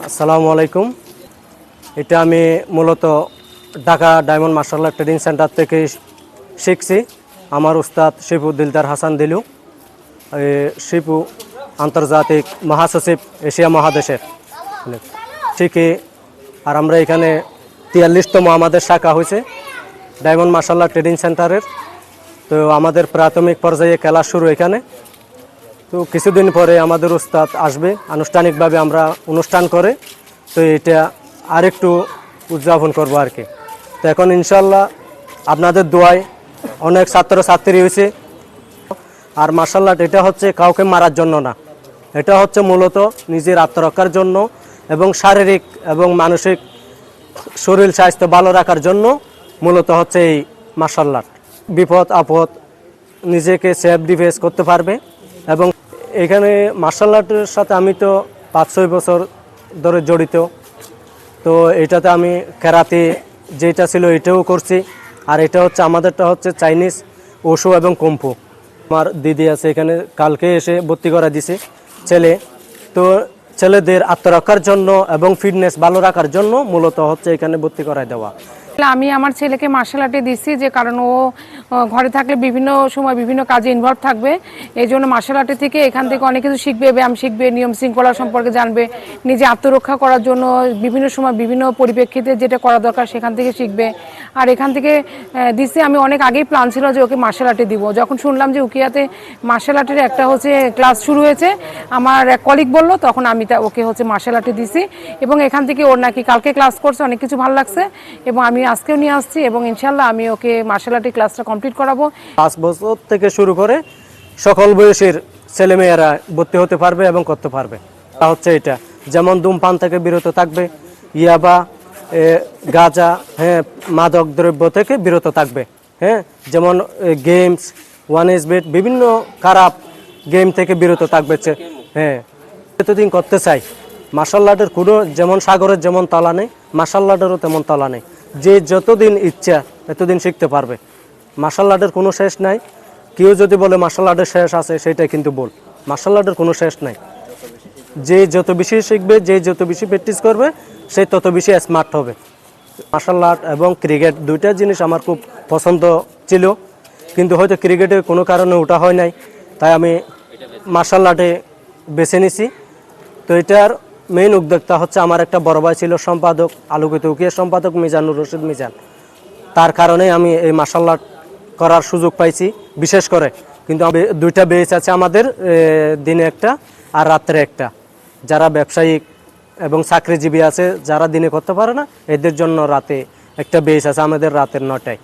আসসালামু আলাইকুম। এটা আমি মূলত Dhaka diamond martial art training centre থেকে শিখছি। আমার উস্তাদ শিপু দিলদার হাসান দিলু, শিপু আন্তর্জাতিক মহাসচিব এশিয়া মহাদেশের শিখে। আর আমরা এখানে 43তম আমাদের শাখা হয়েছে ডায়মন্ড মার্শাল আর্ট ট্রেনিং সেন্টারের। তো আমাদের প্রাথমিক পর্যায়ে খেলা শুরু এখানে। তো কিছুদিন পরে আমাদের উস্তাদ আসবে, আনুষ্ঠানিকভাবে আমরা অনুষ্ঠান করে তো এটা আরেকটু উদযাপন করবো আর কি। তো এখন ইনশাল্লাহ আপনাদের দোয়ায় অনেক ছাত্রছাত্রী হয়েছে। আর মার্শাল আর্ট এটা হচ্ছে কাউকে মারার জন্য না, এটা হচ্ছে মূলত নিজের আত্মরক্ষার জন্য এবং শারীরিক এবং মানসিক শরীর স্বাস্থ্য ভালো রাখার জন্য মূলত হচ্ছে এই মার্শাল আর্ট। বিপদ আপদ নিজেকে সেফ ডিফেন্স করতে পারবে। এবং এখানে মার্শাল আর্টের সাথে আমি তো 5-6 বছর ধরে জড়িত। তো এটাতে আমি ক্যারাতে যেটা ছিল এটাও করছি। আর এটা হচ্ছে আমাদেরটা হচ্ছে চাইনিজ ওশো এবং কুম্ফু। আমার দিদি আছে এখানে, কালকে এসে ভর্তি করা দিছে ছেলে। তো ছেলেদের আত্মরক্ষার জন্য এবং ফিটনেস ভালো রাখার জন্য মূলত হচ্ছে এখানে ভর্তি করায় দেওয়া। আমি আমার ছেলেকে মার্শাল আর্টে দিচ্ছি, যে কারণ ও ঘরে থাকলে বিভিন্ন সময় বিভিন্ন কাজে ইনভলভ থাকবে। এই জন্য মার্শাল আর্টে থেকে এখান থেকে অনেক কিছু শিখবে, ব্যায়াম শিখবে, নিয়ম শৃঙ্খলা সম্পর্কে জানবে, নিজে আত্মরক্ষা করার জন্য বিভিন্ন সময় বিভিন্ন পরিপ্রেক্ষিতে যেটা করা দরকার সেখান থেকে শিখবে। আর এখান থেকে দিচ্ছি। আমি অনেক আগেই প্ল্যান ছিল যে ওকে মার্শাল আর্টে দিব। যখন শুনলাম যে উকিয়াতে মার্শাল আর্টের একটা হচ্ছে ক্লাস শুরু হয়েছে, আমার এক কলিগ বললো, তখন আমি ওকে হচ্ছে মার্শাল আর্টে দিছি। এবং এখান থেকে ওর নাকি কালকে ক্লাস করছে, অনেক কিছু ভালো লাগছে এবং আমি আজকেও নিয়ে আসছি এবং ইনশাল্লাহ আমি ওকে মার্শাল আর্টের ক্লাসটা কমপ্লিট করাবো। 5 বছর থেকে শুরু করে সকল বয়সের ছেলেমেয়েরা ভর্তি হতে পারবে এবং করতে পারবে। তা হচ্ছে এটা, যেমন ধূমপান থেকে বিরত থাকবে, ইয়াবা, গাঁজা, মাদক দ্রব্য থেকে বিরত থাকবে। যেমন গেমস, ওয়ান এজ বেট, বিভিন্ন খারাপ গেম থেকে বিরত থাকবে। এতদিন করতে চাই মার্শাল আর্টের কোনো, যেমন সাগরের যেমন তলা নেই, মার্শাল আর্টেরও তেমন তলা নেই। যে যতদিন ইচ্ছা এতদিন শিখতে পারবে। মার্শাল আর্টের কোনো শেষ নাই। কেউ যদি বলে মার্শাল আর্টের শেষ আছে, সেটাই কিন্তু ভুল। মার্শাল আর্টের কোনো শেষ নাই। যে যত বেশি শিখবে, যে যত বেশি প্র্যাকটিস করবে, সে তত বেশি স্মার্ট হবে। মার্শাল আর্ট এবং ক্রিকেট দুইটা জিনিস আমার খুব পছন্দ ছিল, কিন্তু হয়তো ক্রিকেটের কোনো কারণে ওটা হয় নাই, তাই আমি মার্শাল আর্টে বেছে নিছি। তো এটার মেইন উদ্যোক্তা হচ্ছে আমার একটা বড় ভাই ছিল সম্পাদক, আলোকিত উকিয়া সম্পাদক মিজানুর রশিদ মিজান। তার কারণে আমি এই মার্শাল আর্ট করার সুযোগ পাইছি বিশেষ করে। কিন্তু দুইটা বেচ আছে আমাদের, দিনে একটা আর রাত্রে একটা। যারা ব্যবসায়িক এবং চাকরিজীবী আছে, যারা দিনে করতে পারে না, এদের জন্য রাতে একটা বেচ আছে আমাদের রাতের 9টায়।